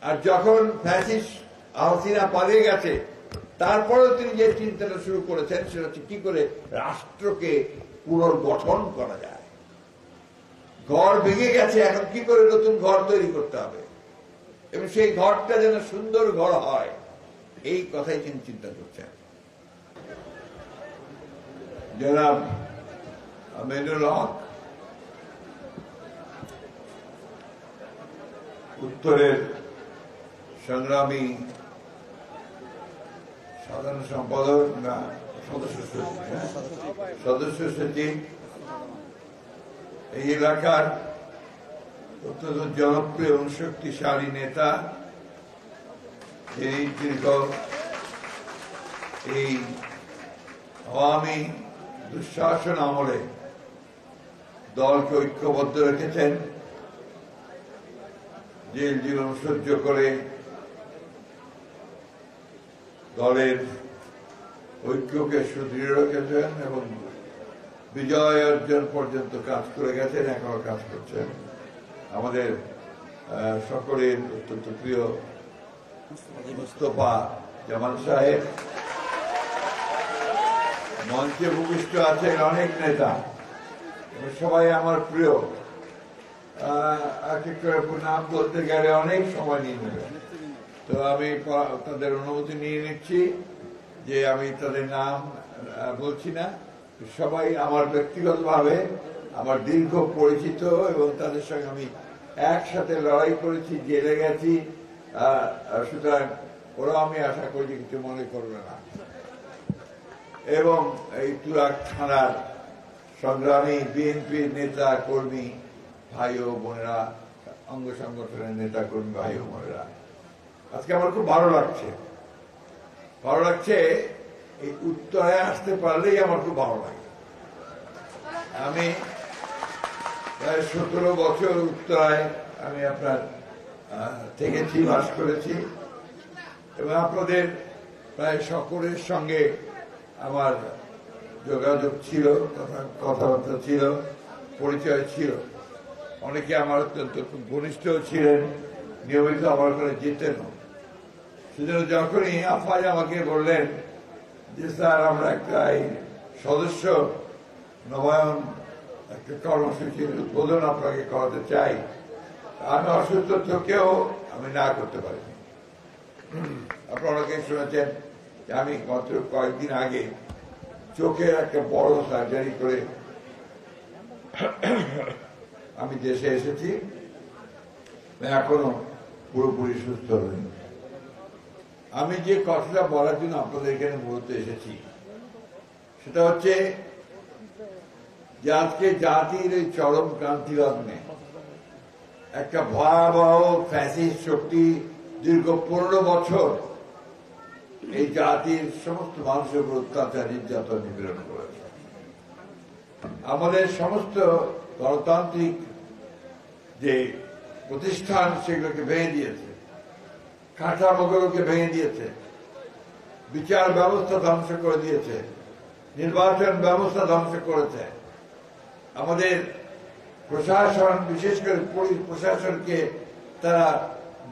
আর যখন ফ্যাসিস্ট হাসিনা পালিয়ে গেছে তারপরেও তিনি যে চিন্তাটা শুরু করেছেন সেটা হচ্ছে কি করে রাষ্ট্রকে পুনর্গঠন করা যায়। ঘর ভেঙে গেছে, এখন কি করে নতুন ঘর তৈরি করতে হবে এবং সেই ঘরটা যেন সুন্দর ঘর হয়, এই কথাই তিনি চিন্তা করছেন। জনাব আমিনুল হক উত্তরের সংগ্রামী সাধারণ সম্পাদক না সদস্য সচিব, এই এলাকার অত্যন্ত জনপ্রিয় এবং শক্তিশালী নেতা, যিনি দীর্ঘ এই আওয়ামী দুঃশাসন আমলে দলকে ঐক্যবদ্ধ রেখেছেন, জেল জীবন সহ্য করে দলের ঐক্যকে সুদৃঢ় রেখেছেন এবং বিজয় অর্জন পর্যন্ত কাজ করে গেছেন, এখনো কাজ করছেন। আমাদের সকলের অত্যন্ত প্রিয় মুস্তফা জামাল সাহেব, মঞ্চে ভূমিষ্ঠ আছেন অনেক নেতা, সবাই আমার প্রিয়। এক এক করে নাম বলতে গেলে অনেক সময় নিয়ে নেবে, তো আমি তাদের অনুমতি নিয়ে নিচ্ছি যে আমি তাদের নাম বলছি না। সবাই আমার ব্যক্তিগতভাবে আমার দীর্ঘ পরিচিত এবং তাদের সঙ্গে আমি একসাথে লড়াই করেছি, জেলে গেছি, সুতরাং ওরা আমি আশা করি কিছু মনে করবে না। এবং এই তুরাগ থানার সংগ্রামী বিএনপির নেতা কর্মী ভাই ও বোনেরা, অঙ্গ সংগঠনের নেতা কর্মী ভাই ও বোনেরা, আজকে আমার খুব ভালো লাগছে। এই উত্তরায় আসতে পারলেই আমার খুব ভালো লাগে। আমি প্রায় 17 বছর উত্তরায় আমি আপনার থেকেছি, বাস করেছি এবং আপনাদের প্রায় সকলের সঙ্গে আমার যোগাযোগ ছিল, কথাবার্তা ছিল, পরিচয় ছিল। অনেকে আমার অত্যন্ত ঘনিষ্ঠ ছিলেন, নিয়মিত আমার ওখানে যেতেন। সেজন্য যখনই আফাজ আমাকে বললেন যে স্যার আমরা একটা সদস্য নবায়ন একটা কর্মসূচির উদ্বোধন আপনাকে করাতে চাই, আমি অসুস্থ থেকেও আমি না করতে পারিনি। আপনারা অনেকে শুনেছেন যে আমি মাত্র কয়েকদিন আগে চোখের একটা বড় সার্জারি করে আমি দেশে এসেছি, এখনো পুরোপুরি সুস্থ হইনি। আমি যে কথাটা বলার জন্য আপনাদের এখানে মূলত এসেছি সেটা হচ্ছে যে আজকে জাতির এই চরম ক্রান্তি লগ্নে একটা ভয়াবহ ফ্যাসিস্ট শক্তি দীর্ঘ 15 বছর এই জাতির সমস্ত মানুষের উপর অত্যাচার, নির্যাতন, নিপীড়ন করেছে। আমাদের সমস্ত গণতান্ত্রিক যে প্রতিষ্ঠান সেগুলোকে ভেঙে দিয়েছে, কাঠামোগুলোকে ভেঙে দিয়েছে, বিচার ব্যবস্থা ধ্বংস করে দিয়েছে, নির্বাচন ব্যবস্থা ধ্বংস করেছে। আমাদের প্রশাসন, বিশেষ করে পুলিশ প্রশাসনকে তারা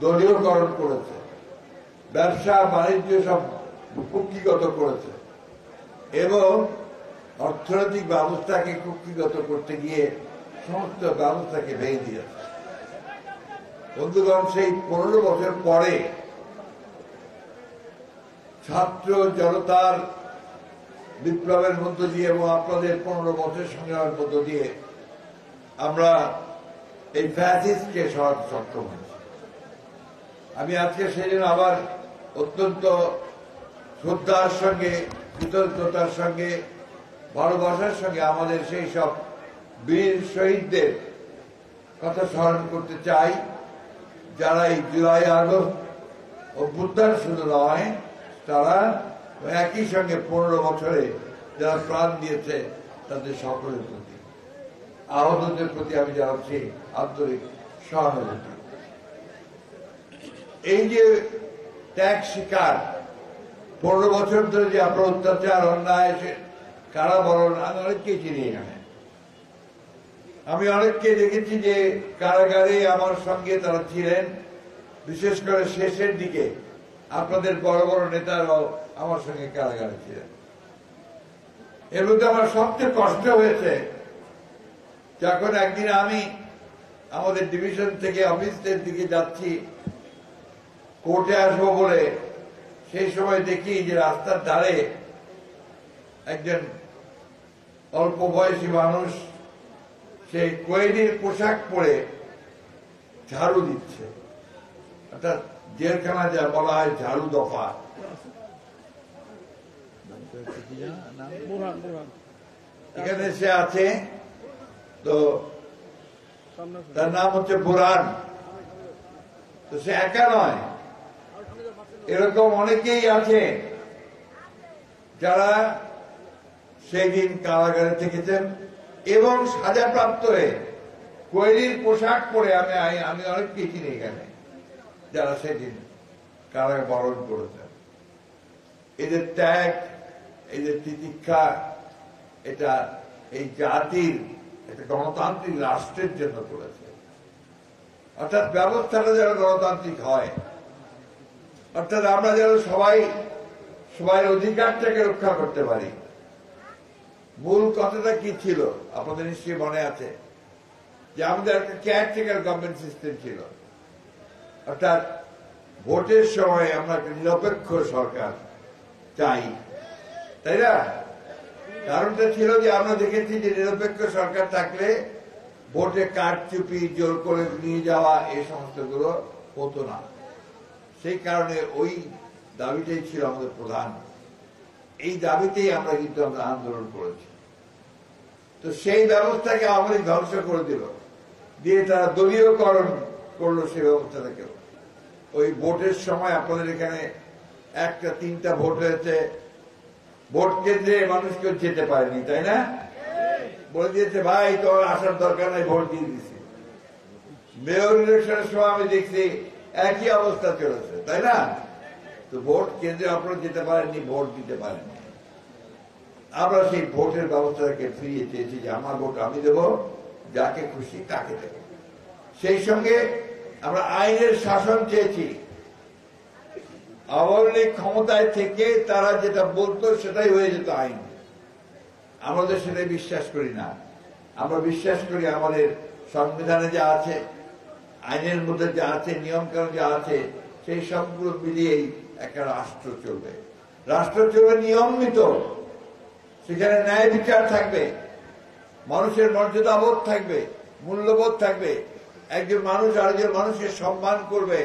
দলীয়করণ করেছে, ব্যবসা বাণিজ্য সব কুক্ষিগত করেছে এবং অর্থনৈতিক ব্যবস্থাকে কুক্ষিগত করতে গিয়ে সমস্ত ব্যবস্থাকে ভেঙে দিয়েছে। বন্ধুগণ, সেই 15 বছর পরে ছাত্র জনতার বিপ্লবের মধ্য দিয়ে এবং আপনাদের 15 বছর সংগ্রামের মধ্য দিয়ে আমরা এই ফ্যাসিস্টকে সরাতে সক্ষম হয়েছি। আমি আজকে সেই জন্য আবার অত্যন্ত শ্রদ্ধার সঙ্গে, কৃতজ্ঞতার সঙ্গে, ভালোবাসার সঙ্গে আমাদের সেই সব বীর শহীদদের কথা স্মরণ করতে চাই, যারা এই জুলাই আগস্ট অভ্যুত্থান শুধু নয়, তারা একই সঙ্গে 15 বছরে যারা প্রাণ দিয়েছে তাদের সকলের প্রতি, আহতদের প্রতি আমি জানাচ্ছি আন্তরিক সহানুভূতি। এই যে ত্যাগ শিকার 15 বছর ধরে যে আপনার অত্যাচার, অন্যায়, কারাবরণ, আমি অনেককেই চিনি এখানে। আমি অনেককে দেখেছি যে কারাগারে আমার সঙ্গে তারা ছিলেন বিশেষ করে শেষের দিকে আপনাদের বড় বড় নেতারাও আমার সঙ্গে কারাগারে ছিলেন। এর মধ্যে আমার সবচেয়ে কষ্ট হয়েছে যখন একদিন আমি আমাদের ডিভিশন থেকে অফিসের দিকে যাচ্ছি কোর্টে আসবো বলে, সেই সময় দেখি যে রাস্তার ধারে একজন অল্প বয়সী মানুষ সেই কোয়েলির পোশাক পরে ঝাড়ু দিচ্ছে, অর্থাৎ জেলখানা যা বলা হয় ঝাড়ু দফা। এখানে সে আছে, তো তার নাম হচ্ছে বুরহান। তো সে একা নয়, এরকম অনেকেই আছে যারা সেই দিন কারাগারে থেকেছেন এবং সাজাপ্রাপ্ত হয়ে কোয়েলির পোশাক পরে আমি অনেককে চিনি এখানে, যারা সেদিন কারাগারে বরণ করেছেন। এদের ত্যাগ, এদের তিতিক্ষা, এটা এই জাতির একটা গণতান্ত্রিক রাষ্ট্রের জন্য করেছে। অর্থাৎ ব্যবস্থাটা যেন গণতান্ত্রিক হয়, অর্থাৎ আমরা যেন সবাই অধিকারটাকে রক্ষা করতে পারি। মূল কথাটা কি ছিল আপনাদের নিশ্চয়ই মনে আছে, যে আমাদের একটা কেয়ারটেকার গভর্নমেন্ট সিস্টেম ছিল, অর্থাৎ ভোটের সময় আমরা একটা নিরপেক্ষ সরকার চাই, তাই না? কারণটা ছিল যে আমরা দেখেছি যে নিরপেক্ষ সরকার থাকলে ভোটে কারচুপি, জোর করে নিয়ে যাওয়া, এই সমস্তগুলো হতো না। সেই কারণে ওই দাবিটাই ছিল আমাদের প্রধান। এই দাবিতেই আমরা কিন্তু আমরা আন্দোলন করেছি। তো সেই ব্যবস্থাকে আমাদের ধ্বংস করে দিল, দিয়ে তারা দলীয়করণ করলো সেই ব্যবস্থাটাকেও। ওই ভোটের সময় আপনাদের এখানে 1টা 3টা ভোট হয়েছে, ভোট কেন্দ্রে মানুষ কেউ যেতে পারেনি, তাই না? বলে দিয়েছে ভাই তোমার আসার দরকার নাই, ভোট দিয়ে দিচ্ছি। মেয়র ইলেকশনের সময় আমি দেখছি একই অবস্থা চলেছে, তাই না? তো ভোট কেন্দ্রে আপনারা যেতে পারেননি, ভোট দিতে পারেননি। আমরা সেই ভোটের ব্যবস্থাটাকে ফিরিয়ে চেয়েছি যে আমার ভোট আমি দেব, যাকে খুশি তাকে দেব। সেই সঙ্গে আমরা আইনের শাসন চেয়েছি। আওয়ামী লীগ ক্ষমতায় থেকে তারা যেটা বলতো সেটাই হয়ে যেত আইন। আমাদের সেটাই বিশ্বাস করি না। আমরা বিশ্বাস করি আমাদের সংবিধানে যা আছে, আইনের মধ্যে যা আছে, নিয়মকানুন যা আছে, সেই সবগুলো মিলিয়েই একটা রাষ্ট্র চলবে। রাষ্ট্র চলবে নিয়মিত, সেখানে ন্যায় বিচার থাকবে, মানুষের মর্যাদাবোধ থাকবে, মূল্যবোধ থাকবে। একজন মানুষ আরেকজন মানুষের সম্মান করবে,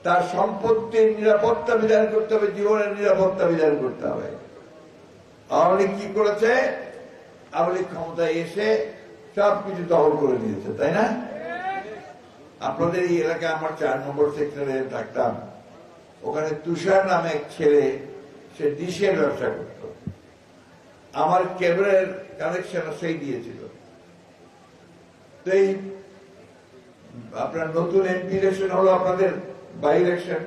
তার সম্পত্তির নিরাপত্তা বিধান করতে হবে, জীবনের নিরাপত্তা বিধান করতে হবে। আওয়ামী লীগ কি করেছে? আওয়ামী লীগ ক্ষমতায় এসে সবকিছু দখল করে দিয়েছে, তাই না? আপনাদের এই এলাকায় আমার 4 নম্বর সেক্টরে থাকতাম, ওখানে তুষার নামে এক ছেলে, সে ডিশের ব্যবসা করত। আমার কেবলের কানেকশন সেই দিয়েছিল। তো এই আপনার নতুন এমপি ইলেকশন হলো, আপনাদের বাই ইলেকশন,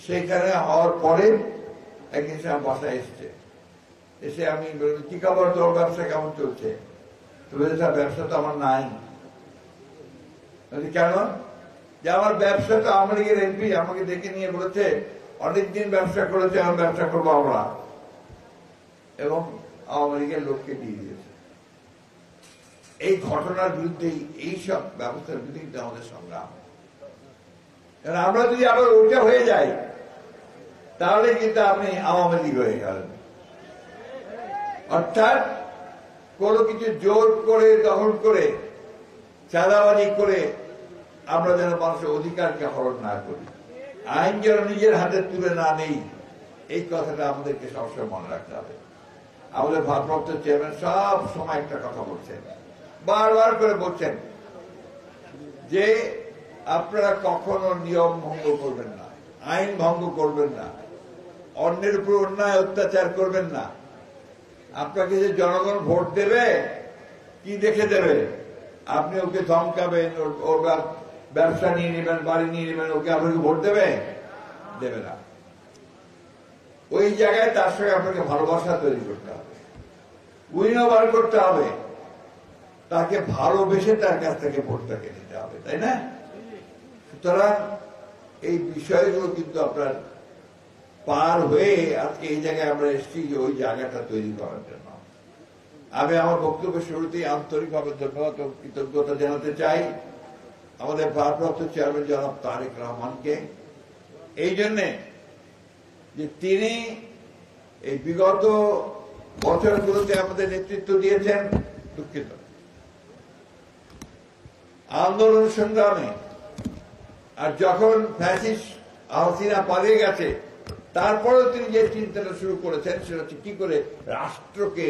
সেইখানে হওয়ার পরে একদিন সে আমার বাসায় এসছে। এসে আমি কি খবর, তোর ব্যবসা কেমন চলছে? তো বলছে স্যার ব্যবসা তো আমার নাই। কেন? যে আমার ব্যবসা তো আওয়ামী লীগের এমপি আমাকে দেখে নিয়ে বলেছে অনেকদিন ব্যবসা করেছে, আমার ব্যবসা করবো আমরা, এবং আওয়ামী লীগের লোককে দিয়ে দিয়েছে। এই ঘটনার বিরুদ্ধেই, এইসব ব্যবস্থার বিরুদ্ধে আমাদের সংগ্রাম। আমরা যদি আবার ওটা হয়ে যাই, তাহলে কিন্তু আপনি আওয়ামী লীগ হয়ে গেলেন। অর্থাৎ কোনো কিছু জোর করে, দখল করে, চাঁদাবাজি করে আমরা যেন মানুষের অধিকারকে হরণ না করি, আইন যেন নিজের হাতে তুলে না নেই, এই কথাটা আমাদেরকে সবসময় মনে রাখতে হবে। আমাদের ভারপ্রাপ্ত চেয়ারম্যান সব সময় একটা কথা বলছেন, বারবার করে বলছেন যে আপনারা কখনো নিয়ম ভঙ্গ করবেন না, আইন ভঙ্গ করবেন না, অন্যের উপর অন্যায় অত্যাচার করবেন না। আপনাকে যে জনগণ ভোট দেবে, কি দেখে দেবে? আপনি ওকে ধমকাবেন, ওর ব্যবসা নিয়ে নেবেন, বাড়ি নিয়ে নেবেন, ওকে আপনাকে ভোট দেবে? দেবে না। ওই জায়গায় তার সঙ্গে আপনাকে ভালোবাসা তৈরি করতে হবে, উইনওভার করতে হবে, তাকে ভালোবেসে তার কাছ থেকে ভোটটাকে নিতে হবে, তাই না? সুতরাং এই বিষয়গুলো কিন্তু আপনার পার হয়ে আজকে এই জায়গায় আমরা এসেছি যে ওই জায়গাটা তৈরি করার জন্য। আমি আমার বক্তব্যের শুরুতেই আন্তরিকভাবে ধন্যবাদ ও কৃতজ্ঞতা জানাতে চাই আমাদের ভারপ্রাপ্ত চেয়ারম্যান জনাব তারেক রহমানকে, এই জন্যে যে তিনি এই বিগত বছরগুলোতে আমাদের নেতৃত্ব দিয়েছেন। দুঃখিত, আন্দোলন সংগ্রামে, আর যখন ফ্যাসিস্ট হাসিনা পালিয়ে গেছে তারপরেও তিনি যে চিন্তাটা শুরু করেছেন সেটা হচ্ছে কি করে রাষ্ট্রকে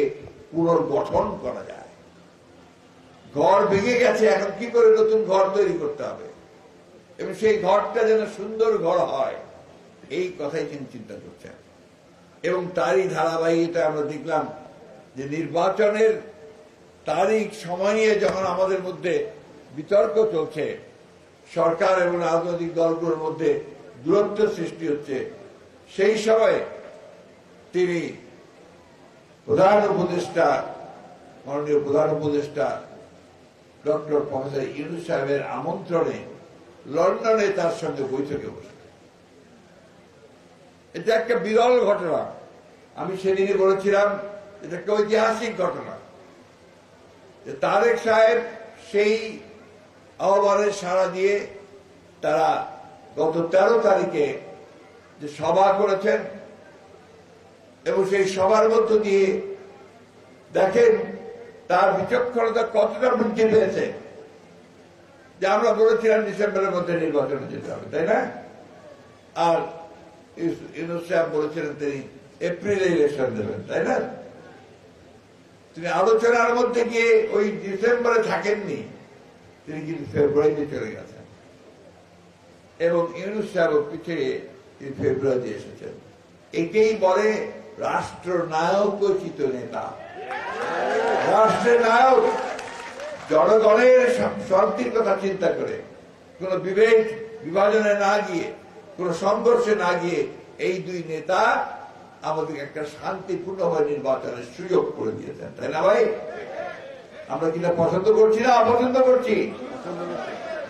পুনর্গঠন করা যায়। ঘর ভেঙে গেছে, এখন কি করে নতুন ঘর তৈরি করতে হবে এবং সেই ঘরটা যেন সুন্দর ঘর হয়, এই কথাই তিনি চিন্তা করছেন। এবং তারই ধারাবাহিকতা আমরা দেখলাম যে নির্বাচনের তারিখ সময় নিয়ে যখন আমাদের মধ্যে বিতর্ক চলছে, সরকার এবং রাজনৈতিক দলগুলোর মধ্যে দূরত্ব সৃষ্টি হচ্ছে, সেই সময় তিনি প্রধান উপদেষ্টা, মাননীয় প্রধান উপদেষ্টা ডক্টর প্রফেসর ইউনূস সাহেবের আমন্ত্রণে লন্ডনে তার সঙ্গে বৈঠকে বসে। এটা একটা বিরল ঘটনা। আমি সেদিনই বলেছিলাম এটা একটা ঐতিহাসিক ঘটনা যে তারেক সাহেব সেই আহ্বানের সাড়া দিয়ে তারা গত 13 তারিখে যে সভা করেছেন এবং সেই সভার মধ্য দিয়ে দেখেন তার বিচক্ষণতা কতটা বৃদ্ধি পেয়েছে। যে আমরা বলেছিলাম ডিসেম্বরের মধ্যে নির্বাচনে যেতে হবে, তাই না? আর ইউনূস সাহেব বলেছিলেন তিনি এপ্রিলে ইলেকশন দেবেন, তাই না? তিনি আলোচনার মধ্যে গিয়ে ওই ডিসেম্বরে থাকেননি, তিনি কিন্তু ফেব্রুয়ারিতে চলে গেছেন এবং ইউনূস সাহেব পিছিয়ে তিনি ফেব্রুয়ারিতে এসেছেন। একেই বলে রাষ্ট্রনায়কোচিত নেতা। রাষ্ট্রের নায়ক জনগণের শান্তির কথা চিন্তা করে, কোন বিভেদ বিভাজনে না গিয়ে, কোন সংঘর্ষে না গিয়ে এই দুই নেতা আমাদের একটা শান্তিপূর্ণভাবে নির্বাচনের সুযোগ করে দিয়েছেন, তাই না ভাই? আমরা কিনা পছন্দ করছি না অপছন্দ করছি?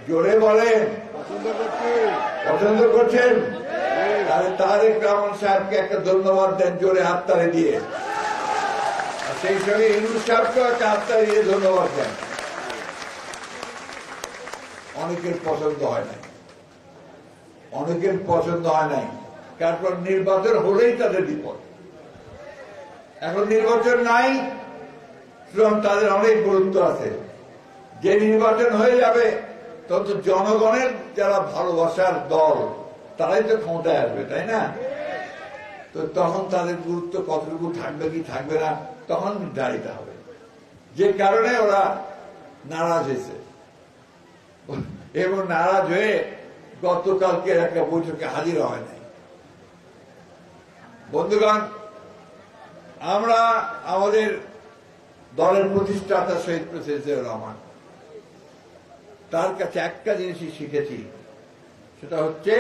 জোরে বলেন পছন্দ করছেন। তাহলে তারেক রহমান সাহেবকে একটা ধন্যবাদ দেন জোরে হাততালি দিয়ে, আর সেই সঙ্গে ইউনূস সাহেবকেও একটা হাততালি দিয়ে ধন্যবাদ দেন। অনেকের পছন্দ হয় নাই, অনেকের পছন্দ হয় নাই, তারপর নির্বাচন হলেই তাদের বিপদ। এখন নির্বাচন নাই, সুতরাং তাদের অনেক গুরুত্ব আছে। যে নির্বাচন হয়ে যাবে তখন তো জনগণের যারা ভালোবাসার দল তারাই তো ক্ষমতায় আসবে, তাই না? তো তখন তাদের গুরুত্ব কতটুকু থাকবে কি থাকবে না তখন নির্ধারিত হবে। যে কারণে ওরা নারাজ হয়েছে এবং নারাজ হয়ে গতকালকে একটা বৈঠকে হাজির হয় নাই। বন্ধুগণ, আমরা আমাদের দলের প্রতিষ্ঠাতা শহীদ প্রেসিডেন্ট জিয়াউর রহমান, তার কাছে একটা জিনিসই শিখেছি, সেটা হচ্ছে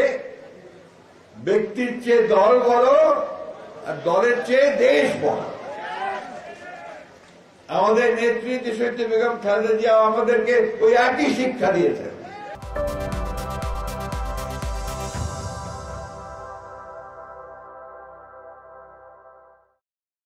ব্যক্তির চেয়ে দল বড় আর দলের চেয়ে দেশ বড়। আমাদের নেত্রী দেশনেত্রী বেগম খালেদা জিয়া আমাদেরকে ওই একই শিক্ষা দিয়েছেন।